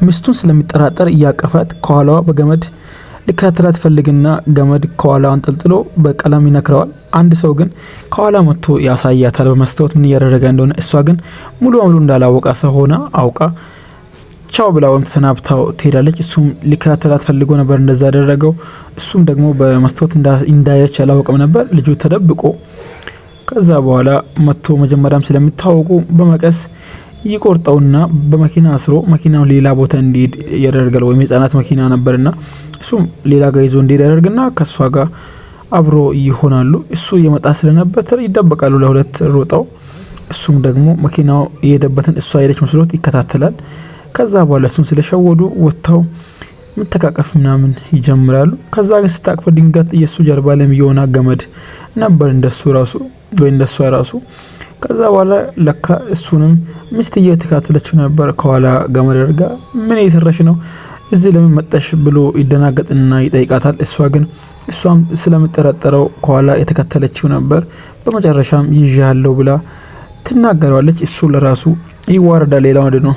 ሚስቱን ስለሚጠራጠር እያቀፋት ከኋላዋ በገመድ ሊከታተላት ፈልግና ገመድ ከኋላው አንጠልጥሎ በቀለም ይነክረዋል። አንድ ሰው ግን ከኋላ መጥቶ ያሳያታል በመስታወት ምን እያደረገ እንደሆነ። እሷ ግን ሙሉ በሙሉ እንዳላወቀ ሰው ሆና አውቃ ቻው ብላውም ተሰናብታው ትሄዳለች። እሱም ሊከታተላት ፈልጎ ነበር እንደዛ ያደረገው። እሱም ደግሞ በመስታወት እንዳያች አላወቀም ነበር። ልጁ ተደብቆ ከዛ በኋላ መጥቶ መጀመሪያም ስለሚታወቁ በመቀስ ይቆርጠውና በመኪና አስሮ መኪናው ሌላ ቦታ እንዲሄድ ያደርጋል። ወይም የህፃናት መኪና ነበርና እሱም ሌላ ጋር ይዞ እንዲሄድ ያደርግና ከሷ ጋር አብሮ ይሆናሉ። እሱ የመጣ ስለነበር ይደበቃሉ ለሁለት ሮጠው። እሱም ደግሞ መኪናው የሄደበትን እሷ ሄደች መስሎት ይከታተላል። ከዛ በኋላ እሱን ስለሸወዱ ወጥተው መተቃቀፍ ምናምን ይጀምራሉ። ከዛ ግን ስታቅፍ ድንገት የሱ ጀርባ ላይ የሚሆን ገመድ ነበር እንደሱ ራሱ ወይ እንደሷ ራሱ። ከዛ በኋላ ለካ እሱንም ሚስትየው ተከታተለችው ነበር ከኋላ ገመድ አድርጋ። ምን እየሰራሽ ነው እዚህ ለምን መጣሽ ብሎ ይደናገጥና ይጠይቃታል። እሷ ግን እሷም ስለምትጠረጠረው ከኋላ የተከተለችው ነበር። በመጨረሻም ይዣለው ብላ ትናገራለች። እሱ ለራሱ ይዋረዳል። ሌላው ነው